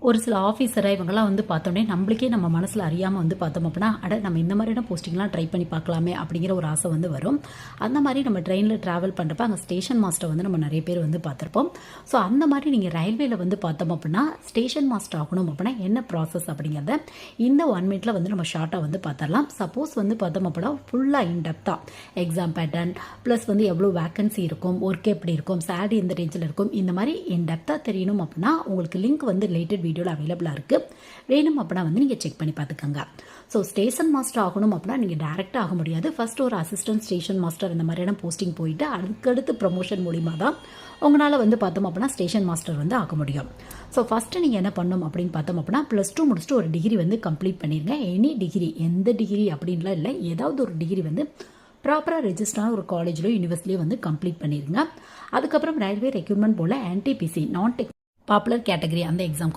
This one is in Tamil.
ஒரு சில ஆஃபீஸரை இவங்கெல்லாம் வந்து பார்த்தோன்னே நம்மளுக்கே நம்ம மனசில் அறியாமல் வந்து பார்த்தோம் அப்படின்னா நம்ம இந்த மாதிரியான போஸ்டிங்லாம் ட்ரை பண்ணி பார்க்கலாமே அப்படிங்கிற ஒரு ஆசை வந்து வரும். அந்த மாதிரி நம்ம ட்ரெயினில் ட்ராவல் பண்ணுறப்ப அங்கே ஸ்டேஷன் மாஸ்டர் வந்து நம்ம நிறைய பேர் வந்து பார்த்துருப்போம். ஸோ அந்த மாதிரி நீங்கள் ரயில்வேல வந்து பார்த்தோம் அப்படின்னா ஸ்டேஷன் மாஸ்டர் ஆகணும் அப்படின்னா என்ன ப்ராசஸ் அப்படிங்கிறத இந்த 1 மினிட்ல வந்து நம்ம ஷார்ட்டாக வந்து பார்த்துடலாம். சப்போஸ் வந்து பார்த்தோம் அப்படின்னா ஃபுல்லாக இன்டெப்த்தாக எக்ஸாம் பேட்டர்ன் ப்ளஸ் வந்து எவ்வளோ வேக்கன்சி இருக்கும், ஒர்க் எப்படி இருக்கும், சேலரி எந்த ரேஞ்சில் இருக்கும், இந்த மாதிரி இன்டெப்த்தாக தெரியணும் அப்படின்னா உங்களுக்கு லிங்க் வந்து ரிலேட்டட் வீடியோவில் அவைலபிளாக இருக்குது. வேணும் அப்படின்னா வந்து நீங்கள் செக் பண்ணி பார்த்துக்கோங்க. ஸோ ஸ்டேஷன் மாஸ்டர் ஆகணும் அப்படின்னா நீங்கள் டேரெக்டாக ஆக முடியாது. ஃபர்ஸ்ட் ஒரு அசிஸ்டன்ட் ஸ்டேஷன் மாஸ்டர் இந்த மாதிரியான போஸ்டிங் போயிட்டு அதுக்கடுத்து ப்ரமோஷன் மூலிமா தான் உங்களால் வந்து பார்த்தோம் அப்படின்னா ஸ்டேஷன் மாஸ்டர் வந்து ஆக முடியும். ஸோ ஃபஸ்ட்டு நீங்கள் என்ன பண்ணணும் அப்படின்னு பார்த்தோம் அப்படின்னா +2 முடிச்சுட்டு ஒரு டிகிரி வந்து கம்ப்ளீட் பண்ணிடுங்க. எனி டிகிரி, எந்த டிகிரி அப்படின்லாம் இல்லை, ஏதாவது ஒரு டிகிரி வந்து ப்ராப்பராக ரெஜிஸ்டரான ஒரு காலேஜ்லோ யூனிவர்சிட்டியோ வந்து கம்ப்ளீட் பண்ணிடுங்க. அதுக்கப்புறம் ரயில்வே ரெக்ரூட்மெண்ட் போல் NTPC நான் டெக் பாப்புலர் கேட்டகரி அந்த எக்ஸாம்